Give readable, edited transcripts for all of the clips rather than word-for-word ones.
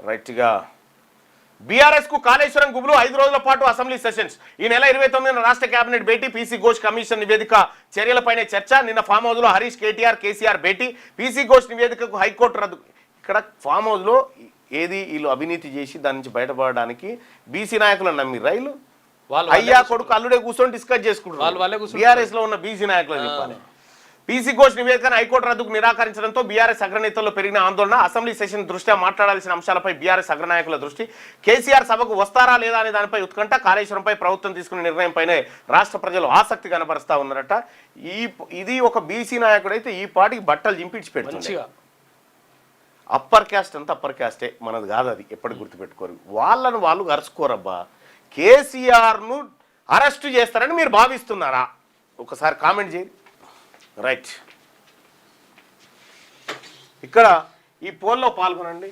రైట్గా BRS కు కాళేశ్వరం గుబులు 5 రోజుల పాటు అసెంబ్లీ సెషన్స్. ఈ నెల 29న రాష్ట్ర కేబినెట్ భేటీ, పీసీ ఘోష్ కమిషన్ నివేదిక చర్యలపైనే చర్చ. నిన్న ఫామ్ హౌస్ లో హరీష్, కేటీఆర్, కేసీఆర్ భేటీ. పీసీ ఘోష్ నివేదికకు హైకోర్టు రద్దు. ఇక్కడ ఫామ్ హౌస్ లో ఏది వీళ్ళు అవినీతి చేసి దాని నుంచి బయటపడడానికి బీసీ నాయకులను నమ్మి రైలు అయ్యా కొడుకు అల్లుడే కూర్చొని డిస్కస్ చేసుకుంటారు. బీఆర్ఎస్ లో ఉన్న బీసీ నాయకులు చెప్పాలి. పీసీ ఘోష్ నివేదికను హైకోర్టు రద్దుకు నిరాకరించడంతో బీఆర్ఎస్ అగ్రనేతల్లో పెరిగిన ఆందోళన. అసెంబ్లీ సెషన్ దృష్ట్యా మాట్లాడాల్సిన అంశాలపై బీఆర్ఎస్ అగ్రనాయకుల దృష్టి. కేసీఆర్ సభకు వస్తారా లేదా అనే దానిపై ఉత్కంఠ. కాళేశ్వరంపై ప్రభుత్వం తీసుకున్న నిర్ణయంపైనే రాష్ట్ర ప్రజలు ఆసక్తి కనబరుస్తా ఉన్నారట. ఇది ఒక బీసీ నాయకుడైతే ఈ పాటికి బట్టలు చింపిడిచి పెడుతుంది. అప్పర్ క్యాస్ట్ అంతా అప్పర్ క్యాస్టే, మనది కాదు అది, ఎప్పటికి గుర్తుపెట్టుకోరు. వాళ్ళను వాళ్ళు అరుచుకోరబ్బా. కేసీఆర్ను అరెస్టు చేస్తారని మీరు భావిస్తున్నారా? ఒకసారి కామెంట్ చేయండి. రైట్, ఇక్కడ ఈ పోల్లో పాల్గొనండి.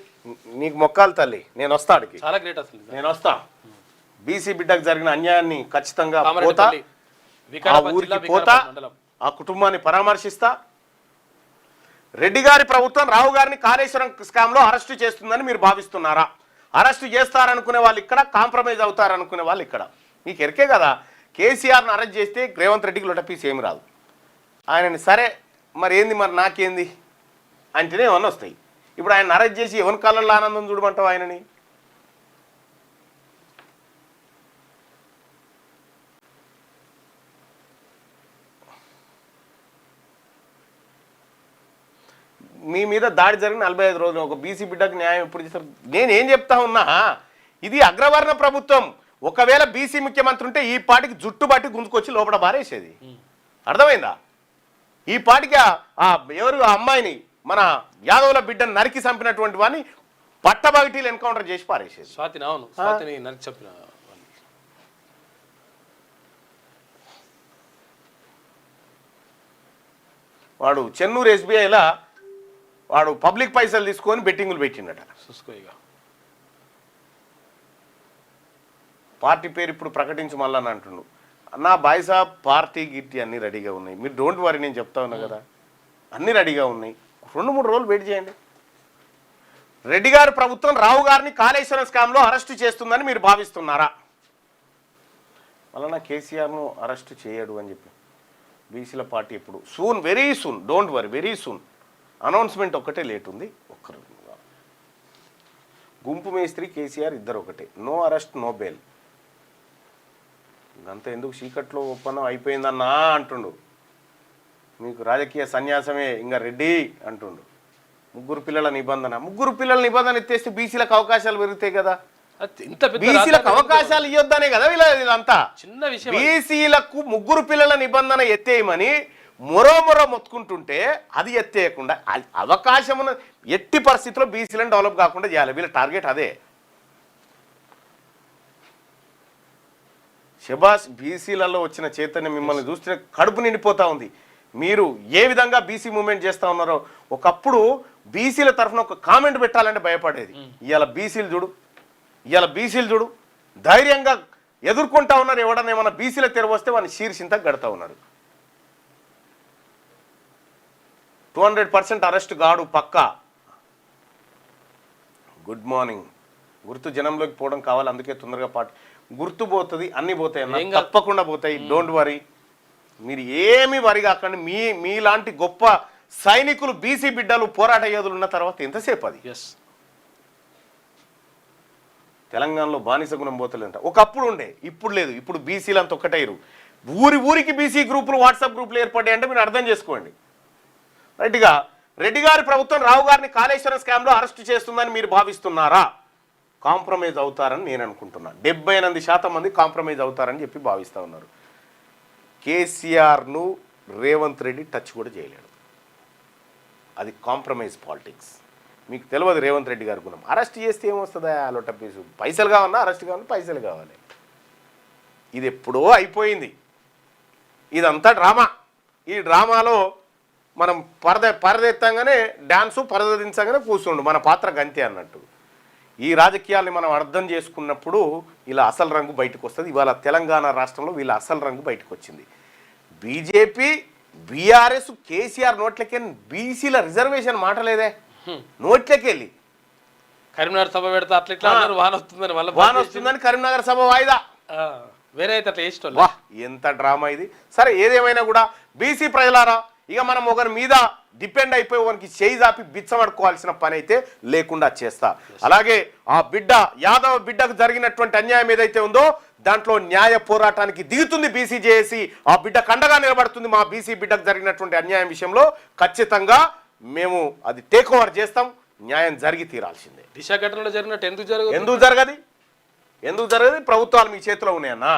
నీకు మొక్కాలు తల్లి, నేను వస్తా అడిగి, చాలా గ్రేట్ అసలు నేను వస్తా. బీసీ బిడ్డకు జరిగిన అన్యాయాన్ని ఖచ్చితంగా పోతా, ఆ ఊరికి పోతా, ఆ కుటుంబాన్ని పరామర్శిస్తా. రెడ్డి గారి ప్రభుత్వం రావు గారిని కాళేశ్వరం స్కామ్ లో అరెస్టు చేస్తుందని మీరు భావిస్తున్నారా? అరెస్టు చేస్తారనుకునే వాళ్ళు ఇక్కడ, కాంప్రమైజ్ అవుతారనుకునే వాళ్ళు ఇక్కడ. మీకు ఎరికే కదా, కేసీఆర్ను అరెస్ట్ చేస్తే రేవంత్ రెడ్డికి లొటపీస్ ఏమి రాదు. ఆయనని సరే మరి ఏంది, మరి నాకేంది అంటేనే ఏమన్నా వస్తాయి. ఇప్పుడు ఆయన అరెస్ట్ చేసి ఎవరి కళ్ళల్లో ఆనందం చూడమంటావు ఆయనని? మీ మీద దాడి జరిగిన 45 రోజులు ఒక బీసీ బిడ్డకు న్యాయం ఎప్పుడు చేస్తారు? నేనేం చెప్తా ఉన్నా, ఇది అగ్రవర్ణ ప్రభుత్వం. ఒకవేళ బీసీ ముఖ్యమంత్రి ఉంటే ఈ పాటికి జుట్టు బట్టి గుంజుకొచ్చి లోపల బారేసేది. అర్థమైందా? ఈ పాటికి ఎవరు ఆ అమ్మాయిని, మన యాదవుల బిడ్డను నరికి చంపినటువంటి వాడిని పట్టబగటీలు ఎన్కౌంటర్ చేసి పారేసేది. వాడు చెన్నూరు ఎస్బీఐలా వాడు పబ్లిక్ పైసలు తీసుకొని బెట్టింగులు పెట్టిండట. పార్టీ పేరు ఇప్పుడు ప్రకటించు మళ్ళా అని అంటుండు. నా బాయ్సా పార్టీ గిట్టి అన్నీ రెడీగా ఉన్నాయి, మీరు డోంట్ వరీ, నేను చెప్తా ఉన్నా కదా, అన్నీ రెడీగా ఉన్నాయి. 2-3 రోజులు వెయిట్ చేయండి. రెడ్డి గారి ప్రభుత్వం రావు గారిని కాళేశ్వరం స్కామ్లో అరెస్టు చేస్తుందని మీరు భావిస్తున్నారా? మళ్ళా కేసీఆర్ను అరెస్టు చేయడు అని చెప్పి బీసీల పార్టీ ఇప్పుడు soon, very soon, don't worry, very soon. Announcement ఒక్కటే లేట్ ఉంది. ఒక్కరు గుంపు మేస్త్రి కేసీఆర్ ఇద్దరు ఒకటే. No arrest, no bail. అంత ఎందుకు చీకట్లో ఒప్పందం అయిపోయిందన్నా అంటుండు. మీకు రాజకీయ సన్యాసమే ఇంకా రెడ్డి అంటుండు. 3 పిల్లల నిబంధన ఎత్తేస్తే బీసీలకు అవకాశాలు పెరుగుతాయి కదా. బీసీలకు అవకాశాలు ఇవ్వద్దనే కదా వీళ్ళంతా. చిన్న విషయం, బీసీలకు 3 పిల్లల నిబంధన ఎత్తేయమని మొరో మొత్తుకుంటుంటే అది ఎత్తేయకుండా అవకాశం ఎట్టి పరిస్థితుల్లో బీసీలను డెవలప్ కాకుండా చేయాలి. వీళ్ళ టార్గెట్ అదే. శబాష్, బీసీలలో వచ్చిన చైతన్యం మిమ్మల్ని చూస్తే కడుపు నిండిపోతా ఉంది. మీరు ఏ విధంగా బీసీ మూవ్మెంట్ చేస్తూ ఉన్నారో. ఒకప్పుడు బీసీల తరఫున ఒక కామెంట్ పెట్టాలంటే భయపడేది. ఇవాళ బీసీలు చూడు ధైర్యంగా ఎదుర్కొంటా ఉన్నారు. ఎవడన్నా ఏమన్నా బీసీల తెరవస్తే వాడిని శీర్షింతకు గడతా ఉన్నారు. 200% అరెస్ట్ గాడు పక్కా. Good morning. గుర్తు జనంలోకి పోవడం కావాలి, అందుకే తొందరగా గుర్తు పోతుంది, అన్ని పోతాయి అన్న, తప్పకుండా పోతాయి. డోంట్ వరీ, మీరు ఏమి వరి కాకండి. మీలాంటి గొప్ప సైనికులు, బీసీ బిడ్డలు, పోరాట యోధులు ఉన్న తర్వాత ఎంతసేపు అది. తెలంగాణలో బానిస గుణం పోతలేదంట. ఒకప్పుడు ఉండే, ఇప్పుడు లేదు. ఇప్పుడు బీసీలు అంత ఒక్కటైరు. ఊరికి బీసీ గ్రూపులు, వాట్సాప్ గ్రూపులు ఏర్పడ్డాయి అంటే మీరు అర్థం చేసుకోండి. రైట్గా, రెడ్డి గారి ప్రభుత్వం రావు గారిని కాళేశ్వరం స్కామ్లో అరెస్టు చేస్తుందని మీరు భావిస్తున్నారా? కాంప్రమైజ్ అవుతారని నేను అనుకుంటున్నా. 78% మంది కాంప్రమైజ్ అవుతారని చెప్పి భావిస్తూ ఉన్నారు. కేసీఆర్ను రేవంత్ రెడ్డి టచ్ కూడా చేయలేడు. అది కాంప్రమైజ్ పాలిటిక్స్. మీకు తెలియదు రేవంత్ రెడ్డి గారి గుణం. అరెస్ట్ చేస్తే ఏమొస్తుందా? అలొట పీసు పైసలు కావాలన్నా అరెస్ట్ కావాలన్నా పైసలు కావాలి. ఇది ఎప్పుడో అయిపోయింది. ఇదంతా డ్రామా. ఈ డ్రామాలో మనం పరదెత్తంగానే డ్యాన్సు, పరదించగానే కూర్చుండు, మన పాత్ర గంతే అన్నట్టు. ఈ రాజకీయాల్ని మనం అర్థం చేసుకున్నప్పుడు ఇలా అసలు రంగు బయటకు వస్తుంది. ఇవాళ తెలంగాణ రాష్ట్రంలో వీళ్ళ అసలు రంగు బయటకు వచ్చింది. బీజేపీ, బీఆర్ఎస్, కేసీఆర్ నోట్లకి బీసీల రిజర్వేషన్ మాటలేదే, నోట్లకి వెళ్ళి కరీంనగర్ సభ పెడతా అట్లా ఇట్లా అన్నారు, వాన వస్తుందని మళ్ళీ వాన వస్తుందని కరీంనగర్ సభ వాయిదా. వేరే అయితే అట్లా వేస్ట్ వా ఎంత డ్రామా ఇది. సరే ఏదేమైనా కూడా బీసీ ప్రజలారా, ఇక మనం ఒకరి మీద డిపెండ్ అయిపోయి ఒకరికి చేయి దాపి బిచ్చమడుకోవాల్సిన పని అయితే లేకుండా చేస్తా. అలాగే ఆ బిడ్డ యాదవ్ బిడ్డకు జరిగినటువంటి అన్యాయం ఏదైతే ఉందో దాంట్లో న్యాయ పోరాటానికి దిగుతుంది బీసీ జేఏసీ. ఆ బిడ్డ కండగా నిలబడుతుంది. మా బీసీ బిడ్డకు జరిగినటువంటి అన్యాయం విషయంలో ఖచ్చితంగా మేము అది టేక్ ఓవర్ చేస్తాం. న్యాయం జరిగి తీరాల్సిందే. దిశ ఘటనలో జరిగినట్టు ఎందుకు జరగదు? ప్రభుత్వాలు మీ చేతిలో ఉన్నాయన్నా.